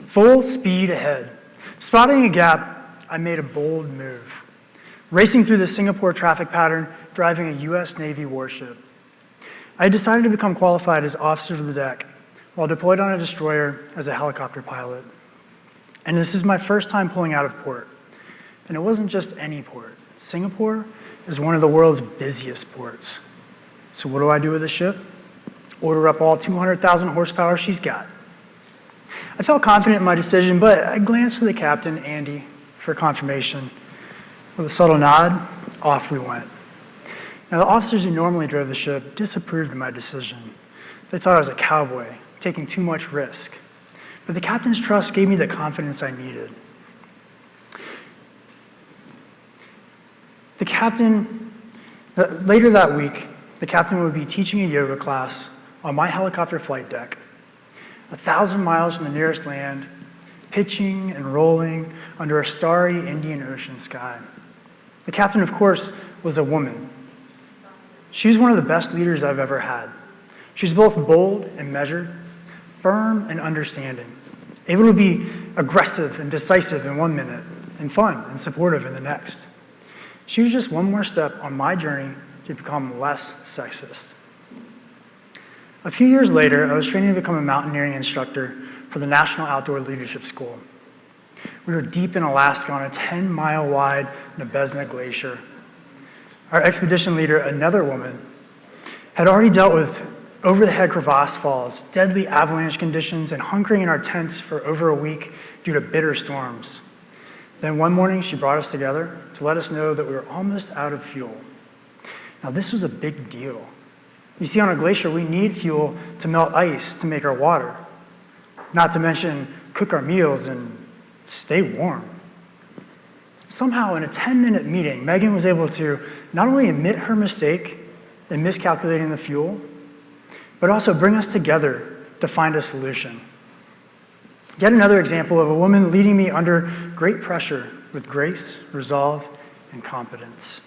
Full speed ahead. Spotting a gap, I made a bold move. Racing through the Singapore traffic pattern, driving a US Navy warship. I had decided to become qualified as officer of the deck while deployed on a destroyer as a helicopter pilot. And this is my first time pulling out of port. And it wasn't just any port. Singapore is one of the world's busiest ports. So what do I do with the ship? Order up all 200,000 horsepower she's got. I felt confident in my decision, but I glanced to the captain, Andy, for confirmation. With a subtle nod, off we went. Now, the officers who normally drove the ship disapproved of my decision. They thought I was a cowboy, taking too much risk. But the captain's trust gave me the confidence I needed. Later that week, the captain would be teaching a yoga class on my helicopter flight deck, 1,000 miles from the nearest land, pitching and rolling under a starry Indian Ocean sky. The captain, of course, was a woman. She's one of the best leaders I've ever had. She's both bold and measured, firm and understanding, able to be aggressive and decisive in 1 minute, and fun and supportive in the next. She was just one more step on my journey to become less sexist. A few years later, I was training to become a mountaineering instructor for the National Outdoor Leadership School. We were deep in Alaska on a 10-mile-wide Nebezna Glacier. Our expedition leader, another woman, had already dealt with over-the-head crevasse falls, deadly avalanche conditions, and hunkering in our tents for over a week due to bitter storms. Then one morning, she brought us together to let us know that we were almost out of fuel. Now, this was a big deal. You see, on a glacier, we need fuel to melt ice to make our water, not to mention cook our meals and stay warm. Somehow, in a 10-minute meeting, Megan was able to not only admit her mistake in miscalculating the fuel, but also bring us together to find a solution. Yet another example of a woman leading me under great pressure with grace, resolve, and competence.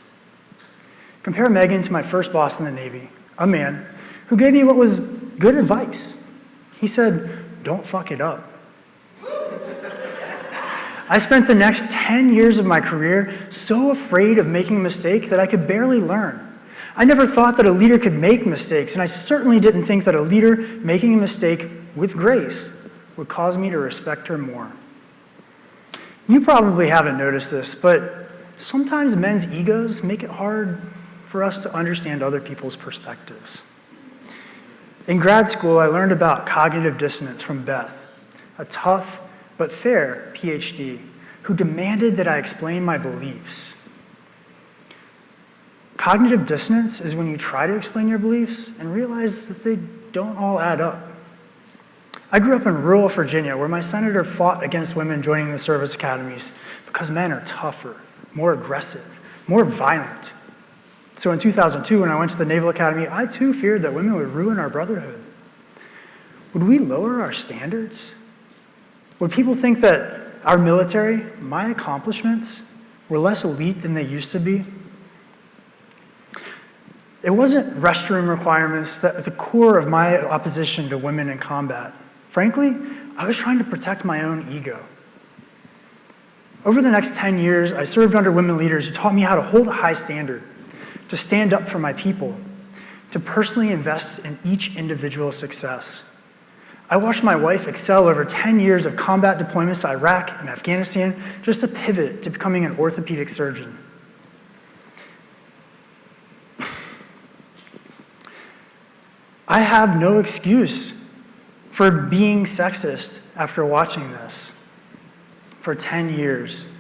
Compare Megan to my first boss in the Navy, a man who gave me what was good advice. He said, "Don't fuck it up." I spent the next 10 years of my career so afraid of making a mistake that I could barely learn. I never thought that a leader could make mistakes, and I certainly didn't think that a leader making a mistake with grace would cause me to respect her more. You probably haven't noticed this, but sometimes men's egos make it hard for us to understand other people's perspectives. In grad school, I learned about cognitive dissonance from Beth, a tough but fair PhD who demanded that I explain my beliefs. Cognitive dissonance is when you try to explain your beliefs and realize that they don't all add up. I grew up in rural Virginia, where my senator fought against women joining the service academies because men are tougher, more aggressive, more violent. So in 2002, when I went to the Naval Academy, I too feared that women would ruin our brotherhood. Would we lower our standards? Would people think that our military, my accomplishments, were less elite than they used to be? It wasn't restroom requirements that at the core of my opposition to women in combat. Frankly, I was trying to protect my own ego. Over the next 10 years, I served under women leaders who taught me how to hold a high standard, to stand up for my people, to personally invest in each individual's success. I watched my wife excel over 10 years of combat deployments to Iraq and Afghanistan just to pivot to becoming an orthopedic surgeon. I have no excuse for being sexist after watching this for 10 years.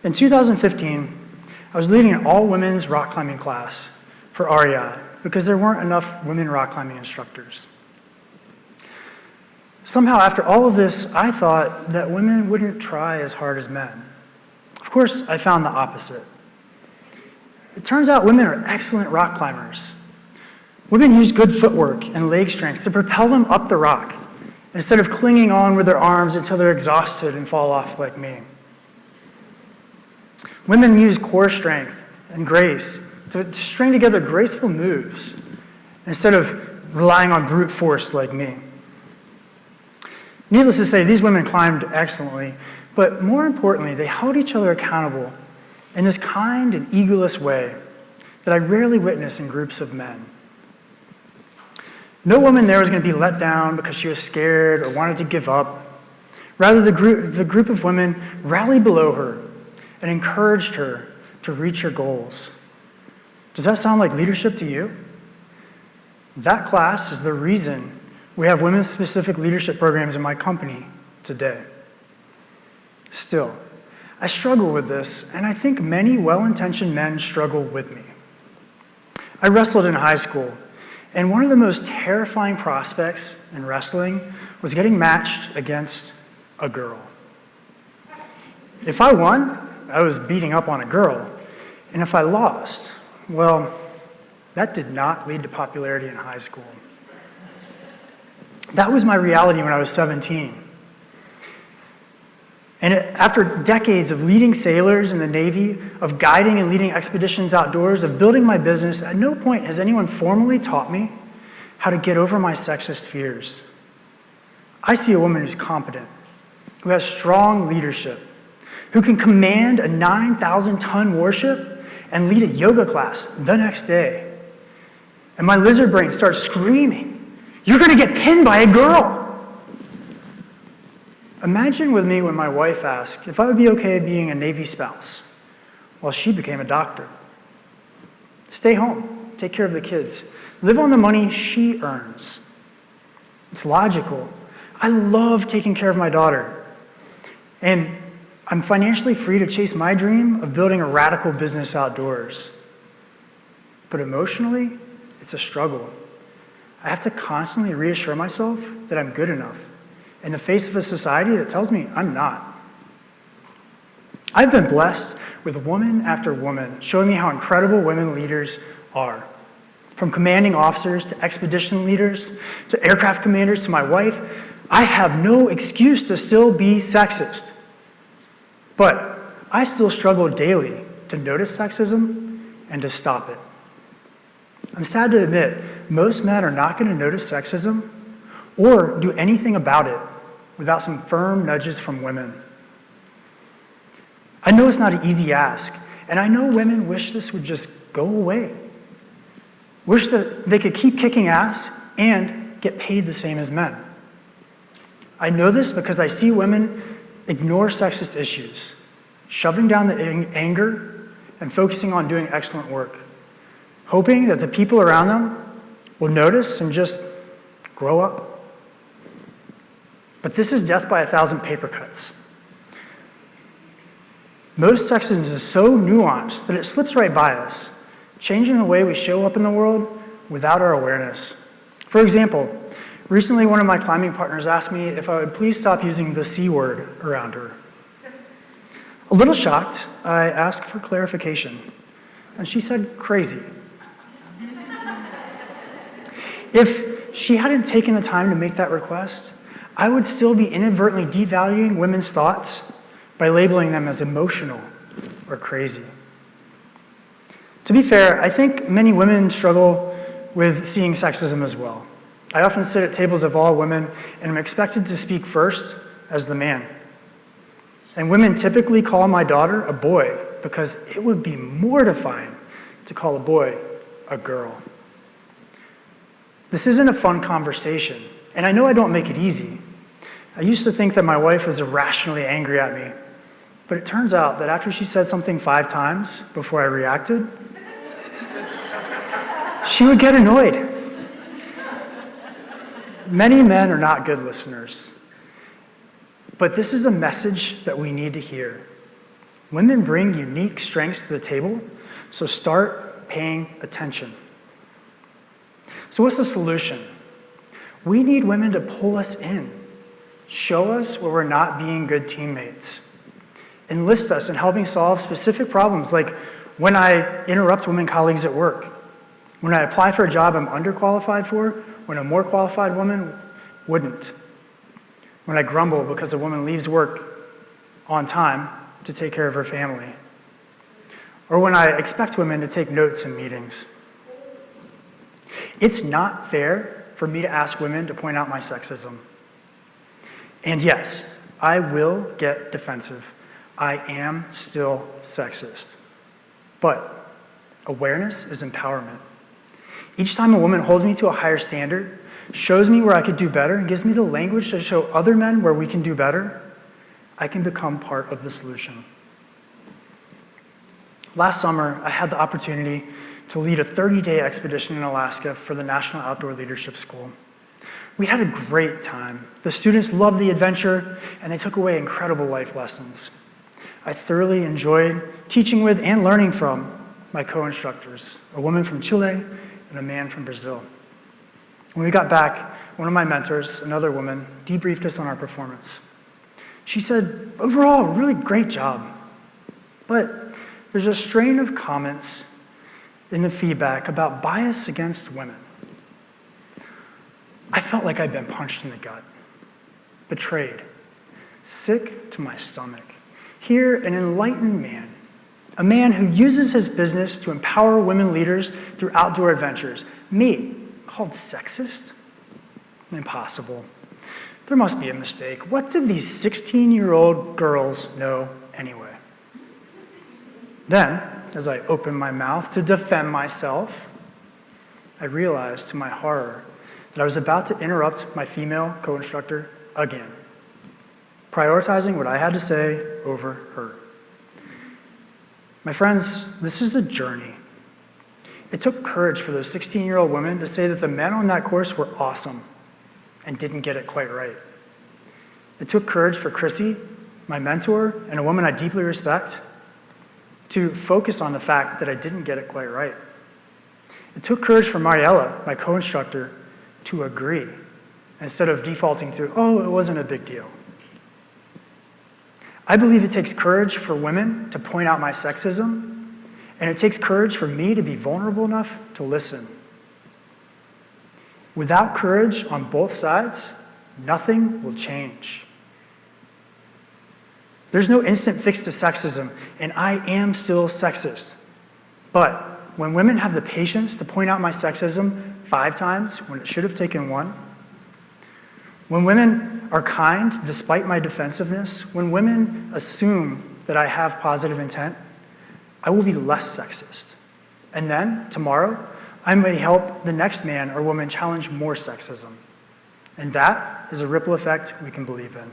In 2015, I was leading an all-women's rock climbing class for REI because there weren't enough women rock climbing instructors. Somehow, after all of this, I thought that women wouldn't try as hard as men. Of course, I found the opposite. It turns out women are excellent rock climbers. Women use good footwork and leg strength to propel them up the rock instead of clinging on with their arms until they're exhausted and fall off like me. Women use core strength and grace to string together graceful moves instead of relying on brute force like me. Needless to say, these women climbed excellently, but more importantly, they held each other accountable in this kind and egoless way that I rarely witness in groups of men. No woman there was going to be let down because she was scared or wanted to give up. Rather, the group of women rallied below her and encouraged her to reach her goals. Does that sound like leadership to you? That class is the reason we have women-specific leadership programs in my company today. Still, I struggle with this, and I think many well-intentioned men struggle with me. I wrestled in high school, and one of the most terrifying prospects in wrestling was getting matched against a girl. If I won, I was beating up on a girl, and if I lost, well, that did not lead to popularity in high school. That was my reality when I was 17. And after decades of leading sailors in the Navy, of guiding and leading expeditions outdoors, of building my business, at no point has anyone formally taught me how to get over my sexist fears. I see a woman who's competent, who has strong leadership, who can command a 9,000-ton warship and lead a yoga class the next day. And my lizard brain starts screaming, "You're going to get pinned by a girl!" Imagine with me when my wife asked if I would be okay being a Navy spouse while she became a doctor. Stay home, take care of the kids, live on the money she earns. It's logical. I love taking care of my daughter. And I'm financially free to chase my dream of building a radical business outdoors. But emotionally, it's a struggle. I have to constantly reassure myself that I'm good enough in the face of a society that tells me I'm not. I've been blessed with woman after woman showing me how incredible women leaders are. From commanding officers to expedition leaders to aircraft commanders to my wife, I have no excuse to still be sexist. But I still struggle daily to notice sexism and to stop it. I'm sad to admit, most men are not going to notice sexism or do anything about it without some firm nudges from women. I know it's not an easy ask, and I know women wish this would just go away. Wish that they could keep kicking ass and get paid the same as men. I know this because I see women ignore sexist issues, shoving down the anger and focusing on doing excellent work, hoping that the people around them will notice and just grow up. But this is death by 1,000 paper cuts. Most sexism is so nuanced that it slips right by us, changing the way we show up in the world without our awareness. For example, recently one of my climbing partners asked me if I would please stop using the C word around her. A little shocked, I asked for clarification, and she said, "crazy." If she hadn't taken the time to make that request, I would still be inadvertently devaluing women's thoughts by labeling them as emotional or crazy. To be fair, I think many women struggle with seeing sexism as well. I often sit at tables of all women and am expected to speak first as the man. And women typically call my daughter a boy because it would be mortifying to call a boy a girl. This isn't a fun conversation, and I know I don't make it easy. I used to think that my wife was irrationally angry at me, but it turns out that after she said something 5 times before I reacted, she would get annoyed. Many men are not good listeners, but this is a message that we need to hear. Women bring unique strengths to the table, so start paying attention. So what's the solution? We need women to pull us in, show us where we're not being good teammates, enlist us in helping solve specific problems like when I interrupt women colleagues at work, when I apply for a job I'm underqualified for, when a more qualified woman wouldn't, when I grumble because a woman leaves work on time to take care of her family, or when I expect women to take notes in meetings. It's not fair for me to ask women to point out my sexism. And yes, I will get defensive. I am still sexist. But awareness is empowerment. Each time a woman holds me to a higher standard, shows me where I could do better, and gives me the language to show other men where we can do better, I can become part of the solution. Last summer, I had the opportunity to lead a 30-day expedition in Alaska for the National Outdoor Leadership School. We had a great time. The students loved the adventure, and they took away incredible life lessons. I thoroughly enjoyed teaching with and learning from my co-instructors, a woman from Chile and a man from Brazil. When we got back, one of my mentors, another woman, debriefed us on our performance. She said, overall, really great job. But there's a strain of comments in the feedback about bias against women. I felt like I'd been punched in the gut, betrayed, sick to my stomach. Here, an enlightened man, a man who uses his business to empower women leaders through outdoor adventures. Me, called sexist? Impossible. There must be a mistake. What did these 16-year-old girls know anyway? Then, as I opened my mouth to defend myself, I realized to my horror that I was about to interrupt my female co-instructor again, prioritizing what I had to say over her. My friends, this is a journey. It took courage for those 16-year-old women to say that the men on that course were awesome and didn't get it quite right. It took courage for Chrissy, my mentor, and a woman I deeply respect, to focus on the fact that I didn't get it quite right. It took courage for Mariella, my co-instructor, to agree instead of defaulting to, oh, it wasn't a big deal. I believe it takes courage for women to point out my sexism, and it takes courage for me to be vulnerable enough to listen. Without courage on both sides, nothing will change. There's no instant fix to sexism, and I am still sexist. But when women have the patience to point out my sexism 5 times when it should have taken 1, when women are kind despite my defensiveness, when women assume that I have positive intent, I will be less sexist. And then, tomorrow, I may help the next man or woman challenge more sexism. And that is a ripple effect we can believe in.